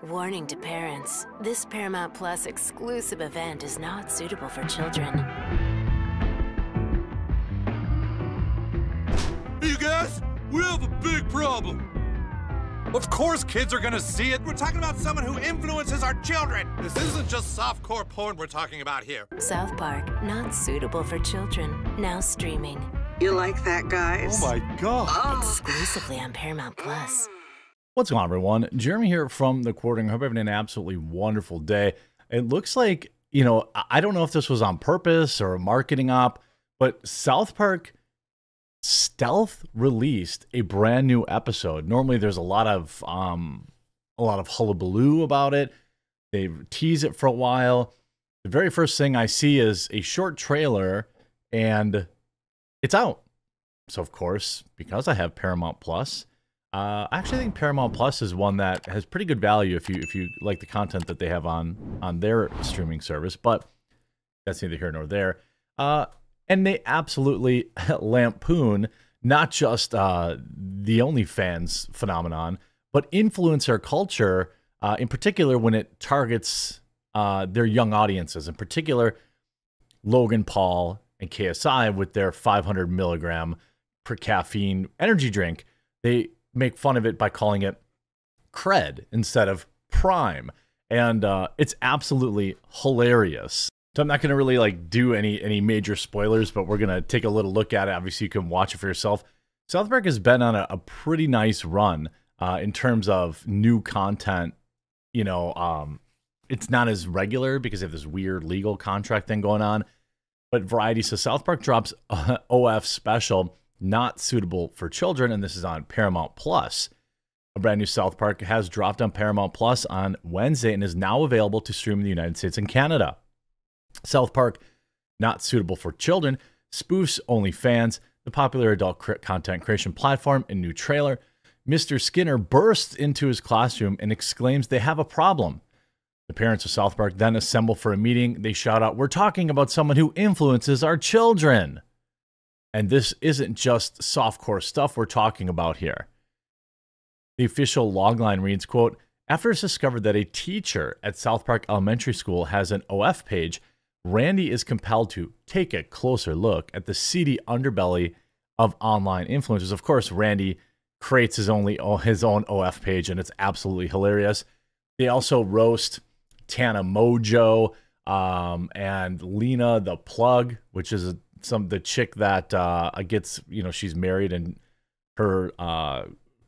Warning to parents, this Paramount Plus exclusive event is not suitable for children. Hey, you guys, we have a big problem. Of course kids are gonna see it. We're talking about someone who influences our children. This isn't just softcore porn we're talking about here. South Park, not suitable for children, now streaming. You like that, guys? Oh my God. Exclusively on Paramount Plus. What's going on, everyone? Jeremy here from The Quartering. I hope you're having an absolutely wonderful day. It looks like, I don't know if this was on purpose or a marketing op, but South Park stealth released a brand new episode. Normally there's a lot of hullabaloo about it. They tease it for a while. The very first thing I see is a short trailer and it's out. So of course, because I have Paramount Plus, I actually think Paramount Plus is one that has pretty good value if you like the content that they have on their streaming service, but that's neither here nor there. And they absolutely lampoon not just the OnlyFans phenomenon, but influencer culture, in particular when it targets their young audiences, in particular Logan Paul and KSI with their 500 milligram per caffeine energy drink. They make fun of it by calling it cred instead of prime. And it's absolutely hilarious. So I'm not going to really do any major spoilers, but we're going to take a little look at it. Obviously, you can watch it for yourself. South Park has been on a pretty nice run in terms of new content. It's not as regular because they have this weird legal contract thing going on. But Variety says South Park drops OF special, not suitable for children, and this is on Paramount Plus. A brand new South Park has dropped on Paramount Plus on Wednesday and is now available to stream in the United States and Canada. South Park, not suitable for children, spoofs OnlyFans, the popular adult content creation platform. In new trailer, Mr. Skinner bursts into his classroom and exclaims they have a problem. The parents of South Park then assemble for a meeting. They shout out, "We're talking about someone who influences our children." And this isn't just softcore stuff we're talking about here. The official logline reads, quote, "After it's discovered that a teacher at South Park Elementary School has an OF page, Randy is compelled to take a closer look at the seedy underbelly of online influencers." Of course, Randy creates his own OF page, and it's absolutely hilarious. They also roast Tana Mojo and Lena the Plug, which is the chick that gets, she's married and her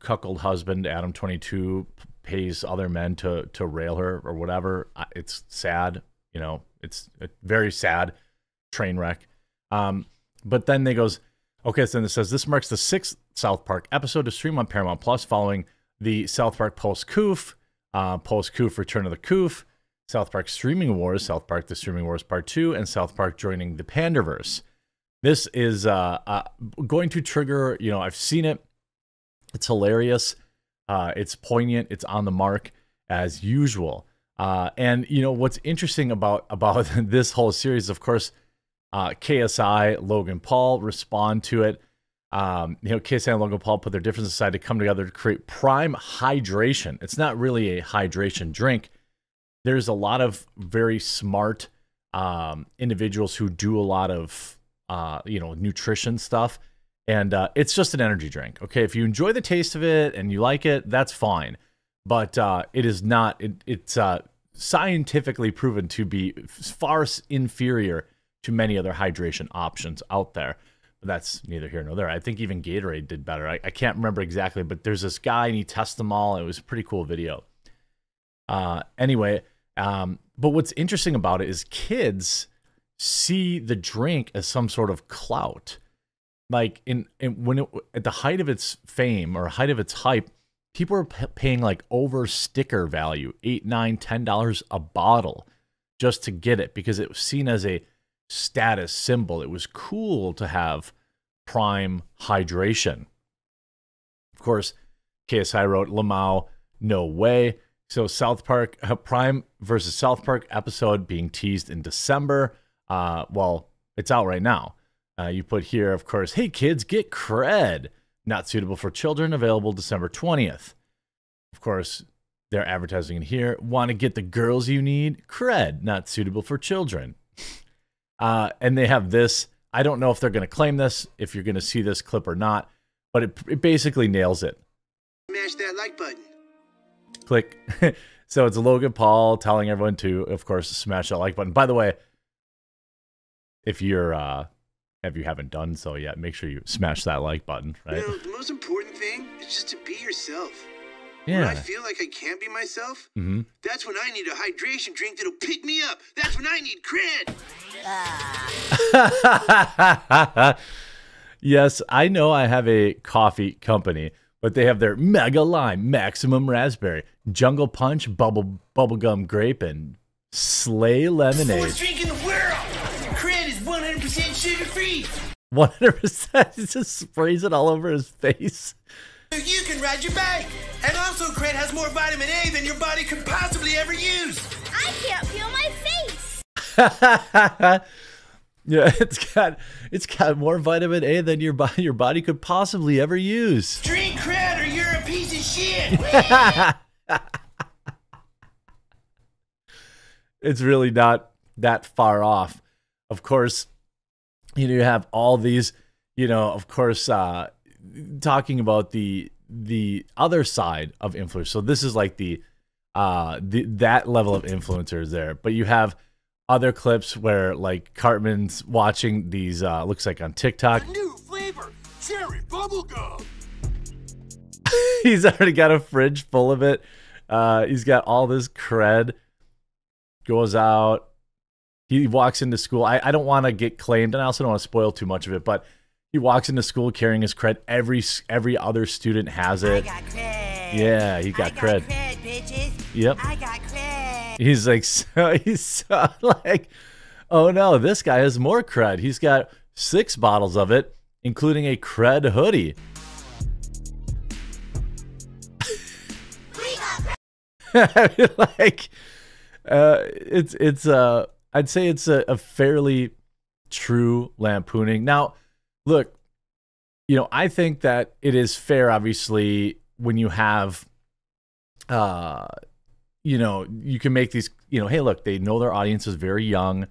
cuckold husband, Adam 22, pays other men to rail her or whatever. It's sad, it's a very sad train wreck. But then they goes, okay, so then it says, this marks the 6th South Park episode to stream on Paramount Plus following the South Park post-Coof, Return of the Coof, South Park Streaming Wars, South Park The Streaming Wars Part 2, and South Park joining the Panderverse. This is going to trigger, I've seen it. It's hilarious. It's poignant. It's on the mark as usual. And, what's interesting about this whole series, of course, KSI, Logan Paul respond to it. KSI and Logan Paul put their differences aside to come together to create Prime Hydration. It's not really a hydration drink. There's a lot of very smart individuals who do a lot of nutrition stuff, and it's just an energy drink. Okay, if you enjoy the taste of it and you like it, that's fine, but it is not. It's scientifically proven to be far inferior to many other hydration options out there. But that's neither here nor there. I think even Gatorade did better. I can't remember exactly, but there's this guy and he tests them all. It was a pretty cool video. Anyway, but what's interesting about it is kids see the drink as some sort of clout. Like at the height of its fame or height of its hype, people are paying over sticker value, $8, $9, $10 a bottle just to get it because it was seen as a status symbol. It was cool to have Prime Hydration. Of course, KSI wrote, "Lamau, no way." So South Park Prime versus South Park episode being teased in December. Well, it's out right now. You put here, of course, "Hey kids, get cred. Not suitable for children. Available December 20th. Of course, They're advertising in here. Want to get the girls you need? Cred, not suitable for children. And they have this. I don't know if they're going to claim this, if you're going to see this clip or not, but it basically nails it. Smash that like button. Click. So it's Logan Paul telling everyone to, of course, smash that like button. By the way, if you haven't done so yet, make sure you smash that like button, right? You know, the most important thing is just to be yourself. Yeah. When I feel like I can't be myself, that's when I need a hydration drink that'll pick me up. That's when I need cred. Yes, I know I have a coffee company, but they have their Mega Lime, Maximum Raspberry, Jungle Punch, Bubblegum Grape, and Slay Lemonade. Worst drink in the world. Cred is 100% sugar-free. 100%. He just sprays it all over his face. So you can ride your bike. And also, Cred has more vitamin A than your body could possibly ever use. I can't feel my face. Yeah, it's got more vitamin A than your body could possibly ever use. Drink Cred or you're a piece of shit. It's really not that far off. Of course, you have all these, of course, talking about the other side of influencers. So this is like that level of influencers there. But you have other clips where like Cartman's watching these, looks like on TikTok. A new flavor, cherry bubblegum. He's already got a fridge full of it. He's got all this cred. Goes out. He walks into school. I don't want to get claimed, and I also don't want to spoil too much of it, but he walks into school carrying his cred. Every other student has it. I got cred. Yeah, he got cred. Cred, bitches. Yep. I got cred. He's so like, oh no, this guy has more cred. He's got 6 bottles of it, including a cred hoodie. I mean, like, I'd say it's a fairly true lampooning. Now, look, I think that it is fair, obviously, when you have, you can make these, hey, look, they know their audience is very young.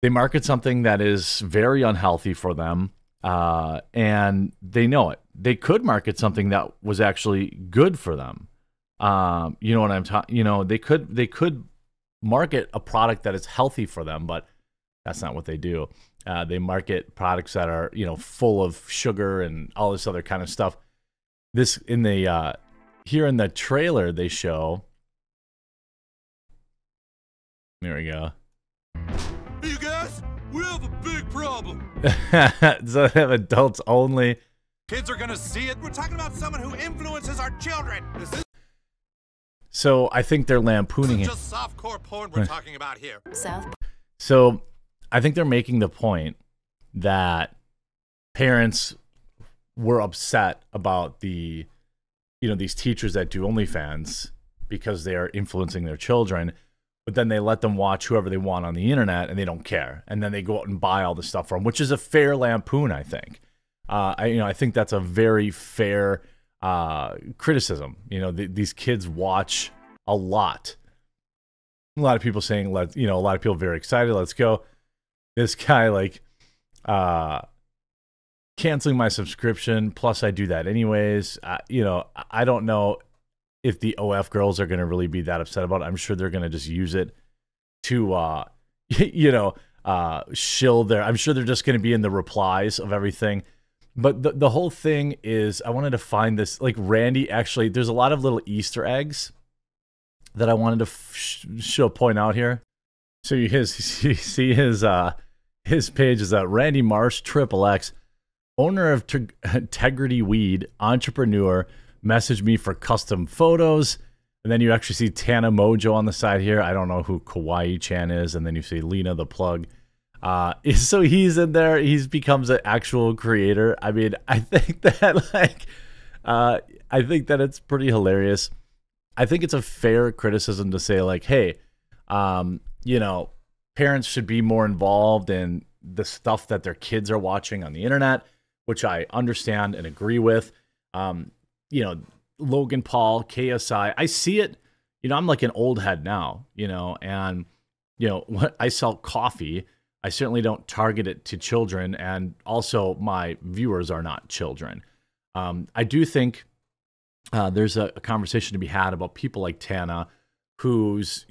They market something that is very unhealthy for them, and they know it. They could market something that was actually good for them. You know what I'm talking, they could market a product that is healthy for them, but that's not what they do. They market products that are, full of sugar and all this other kind of stuff. This in the, here in the trailer, they show, there we go. Hey, you guys, we have a big problem. So they have adults only. Kids are gonna see it. We're talking about someone who influences our children. This is So I think they're lampooning it. just softcore porn we're talking about here. South So I think they're making the point that parents were upset about the, these teachers that do OnlyFans because they are influencing their children, but then they let them watch whoever they want on the internet and they don't care. And then they go out and buy all the stuff for them, which is a fair lampoon, I think. I think that's a very fair criticism. These kids watch a lot. A lot of people saying, a lot of people very excited, let's go. This guy canceling my subscription, plus I do that anyways. I don't know if the OF girls are going to really be that upset about it. I'm sure they're going to just use it to shill their, I'm sure they're just going to be in the replies of everything. But the whole thing is, I wanted to find this, like Randy, actually, there's a lot of little Easter eggs that I wanted to point out here. So you see his page is Randy Marsh, XXX, owner of Integrity Weed, entrepreneur, messaged me for custom photos. And then you actually see Tana Mojo on the side here. I don't know who Kawaii-chan is. And then you see Lena the Plug. So he's in there. He's becomes an actual creator. I mean, I think that I think that it's pretty hilarious. I think it's a fair criticism to say hey, parents should be more involved in the stuff that their kids are watching on the internet, which I understand and agree with. Logan Paul, KSI. I see it. I'm like an old head now, and what I sell coffee. I certainly don't target it to children, and also my viewers are not children. I do think there's a conversation to be had about people like Tana, who's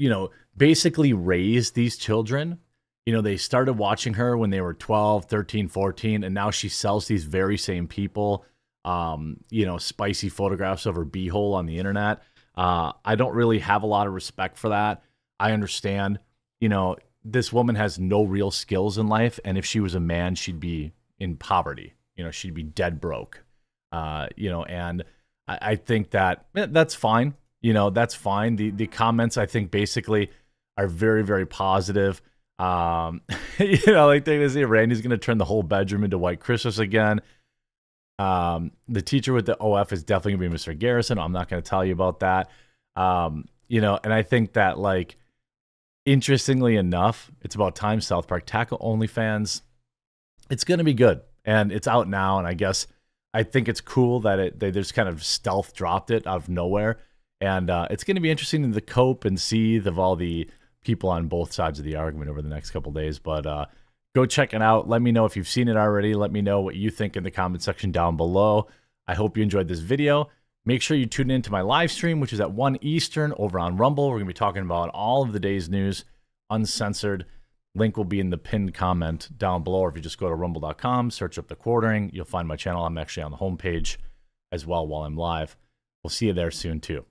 basically raised these children. They started watching her when they were 12, 13, 14, and now she sells these very same people, spicy photographs of her beehole on the internet. I don't really have a lot of respect for that. I understand, this woman has no real skills in life, and if she was a man, she'd be in poverty. She'd be dead broke. And I think that that's fine. That's fine. The comments, I think, basically are very, very positive. Like they're gonna say Randy's gonna turn the whole bedroom into White Christmas again. The teacher with the OF is definitely gonna be Mr. Garrison. I'm not gonna tell you about that. And I think that, like, interestingly enough, it's about time South Park tackle OnlyFans. It's gonna be good, and it's out now. And I think it's cool that they just kind of stealth dropped it out of nowhere, and it's gonna be interesting to cope and seethe of all the people on both sides of the argument over the next couple days. But go check it out. Let me know if you've seen it already. Let me know what you think in the comment section down below. I hope you enjoyed this video. Make sure you tune in to my live stream, which is at 1 Eastern over on Rumble. We're going to be talking about all of the day's news, uncensored. Link will be in the pinned comment down below, or if you just go to rumble.com, search up The Quartering, you'll find my channel. I'm actually on the homepage as well while I'm live. We'll see you there soon, too.